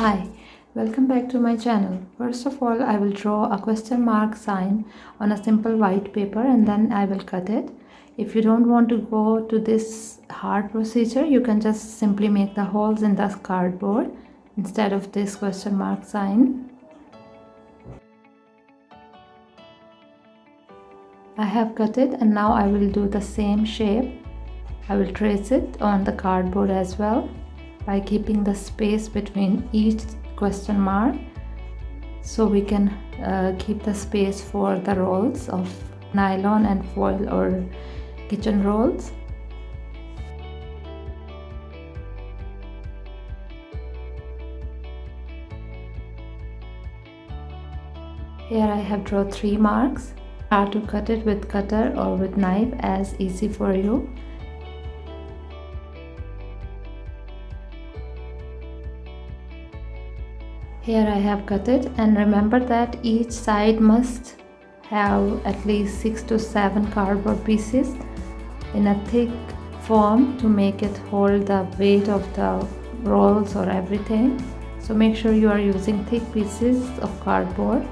Hi, welcome back to my channel. First of all, I will draw a question mark sign on a simple white paper and then I will cut it. If you don't want to go to this hard procedure, you can just simply make the holes in the cardboard instead of this question mark sign. I have cut it and now I will do the same shape. I will trace it on the cardboard as well by keeping the space between each question mark so we can keep the space for the rolls of nylon and foil or kitchen rolls. Here I have drawn 3 marks. How to cut it with cutter or with knife as easy for you. Here I have cut it, and remember that each side must have at least 6 to 7 cardboard pieces in a thick form to make it hold the weight of the rolls or everything. So make sure you are using thick pieces of cardboard.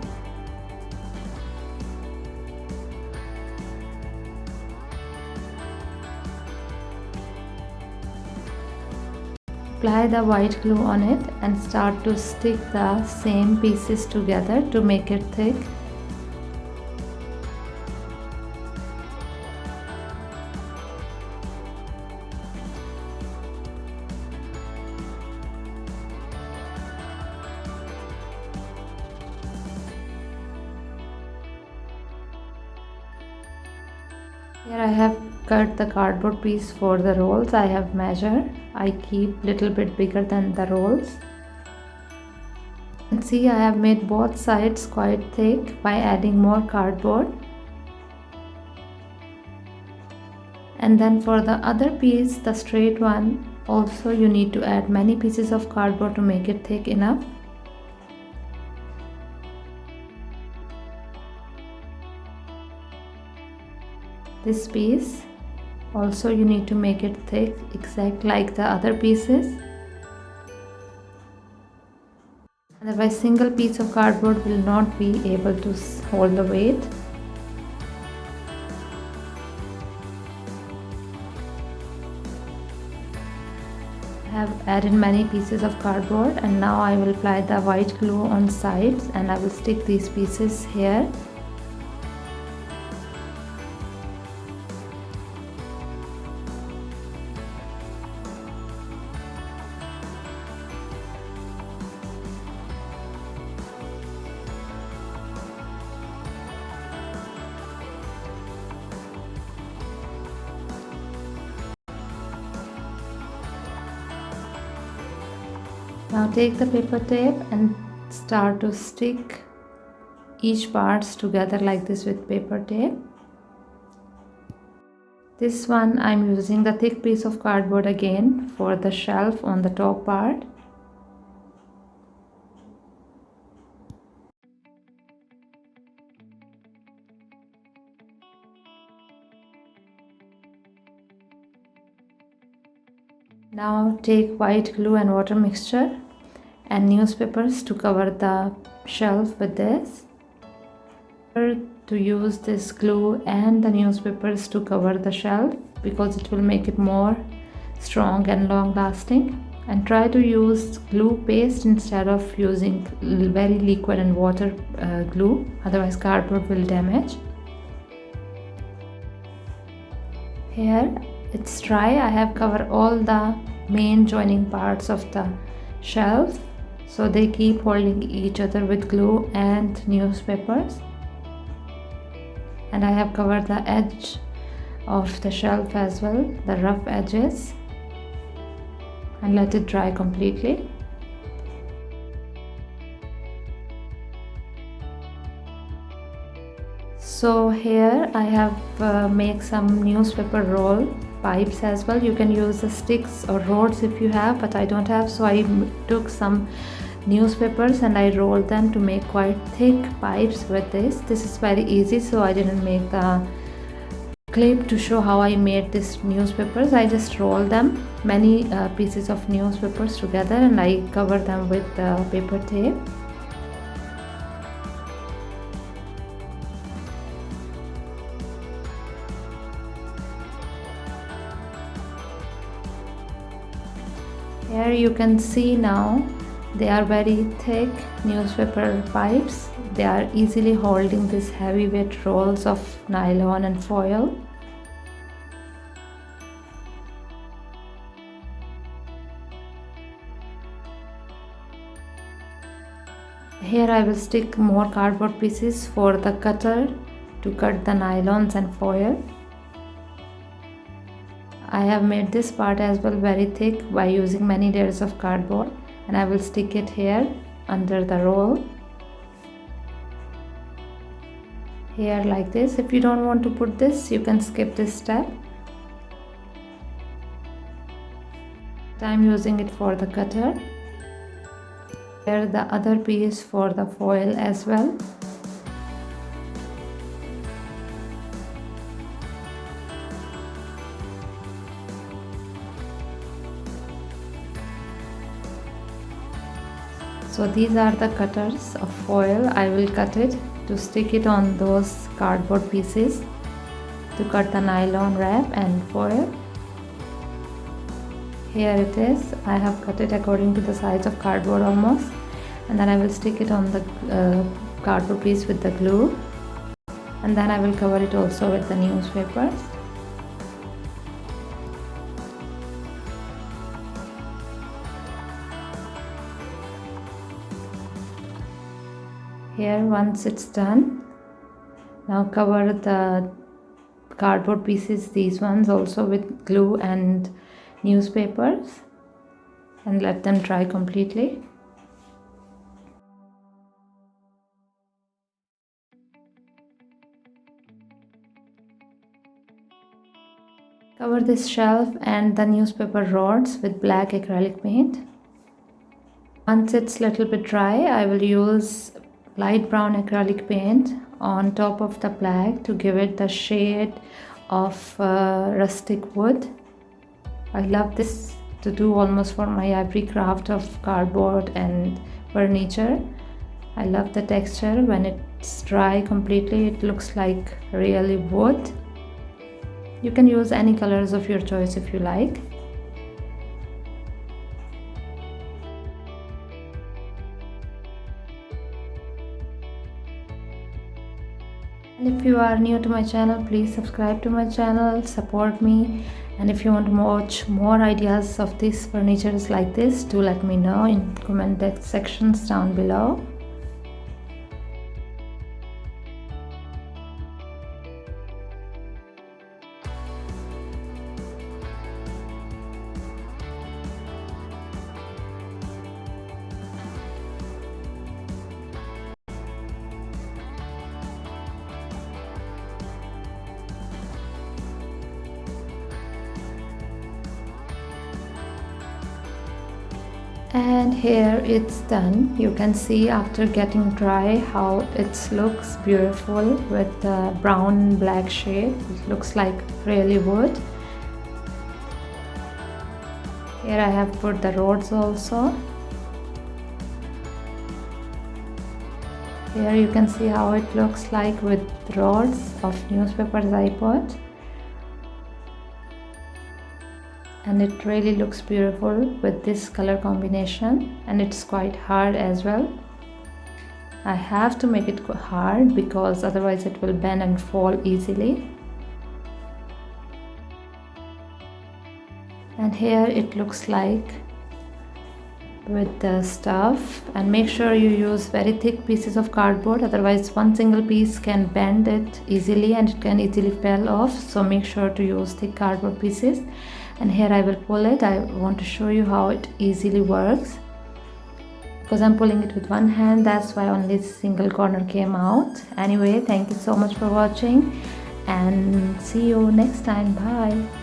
Apply the white glue on it and start to stick the same pieces together to make it thick. Here I have cut the cardboard piece for the rolls. I have measured. I keep little bit bigger than the rolls. And see, I have made both sides quite thick by adding more cardboard. And then for the other piece, the straight one, also you need to add many pieces of cardboard to make it thick enough. This piece also you need to make it thick, exact like the other pieces. Otherwise single piece of cardboard will not be able to hold the weight. I have added many pieces of cardboard and now I will apply the white glue on sides and I will stick these pieces here. Now take the paper tape and start to stick each parts together like this with paper tape. This one I'm using the thick piece of cardboard again for the shelf on the top part. Now take white glue and water mixture and newspapers to cover the shelf with this. To use this glue and the newspapers to cover the shelf because it will make it more strong and long lasting. And try to use glue paste instead of using very liquid and water glue, otherwise cardboard will damage. Here it's dry. I have covered all the main joining parts of the shelf so they keep holding each other with glue and newspapers. And I have covered the edge of the shelf as well, the rough edges, and let it dry completely. So here I have made some newspaper roll pipes as well. You can use the sticks or rods if you have, but I don't have, so I took some newspapers and I rolled them to make quite thick pipes with this. This is very easy, so I didn't make the clip to show how I made these newspapers. I just roll them, many pieces of newspapers together, and I cover them with paper tape. Here you can see now they are very thick newspaper pipes. They are easily holding these heavyweight rolls of nylon and foil. Here I will stick more cardboard pieces for the cutter to cut the nylons and foil. I have made this part as well very thick by using many layers of cardboard, and I will stick it here under the roll. Here like this. If you don't want to put this, you can skip this step. I'm using it for the cutter. Here the other piece for the foil as well. So these are the cutters of foil. I will cut it to stick it on those cardboard pieces to cut the nylon wrap and foil. Here it is. I have cut it according to the size of cardboard almost, and then I will stick it on the cardboard piece with the glue, and then I will cover it also with the newspapers. Here, once it's done, now cover the cardboard pieces, these ones also, with glue and newspapers, and let them dry completely. Cover this shelf and the newspaper rods with black acrylic paint. Once it's little bit dry, I will use light brown acrylic paint on top of the black to give it the shade of rustic wood. I love this to do almost for my every craft of cardboard and furniture. I love the texture. When it's dry completely, it looks like really wood. You can use any colors of your choice if you like. And if you are new to my channel, please subscribe to my channel, support me. And if you want to watch more ideas of these furnitures like this, do let me know in comment sections down below. And here it's done. You can see after getting dry how it looks beautiful with the brown black shade. It looks like really wood. Here I have put the rods also. Here you can see how it looks like with rods of newspapers I put. And it really looks beautiful with this color combination, and it's quite hard as well. I have to make it hard because otherwise it will bend and fall easily. And here it looks like with the stuff, and make sure you use very thick pieces of cardboard, otherwise one single piece can bend it easily and it can easily fall off. So make sure to use thick cardboard pieces. And here I will pull it. I want to show you how it easily works. Because I'm pulling it with one hand, that's why only a single corner came out. Anyway, thank you so much for watching, and see you next time. Bye.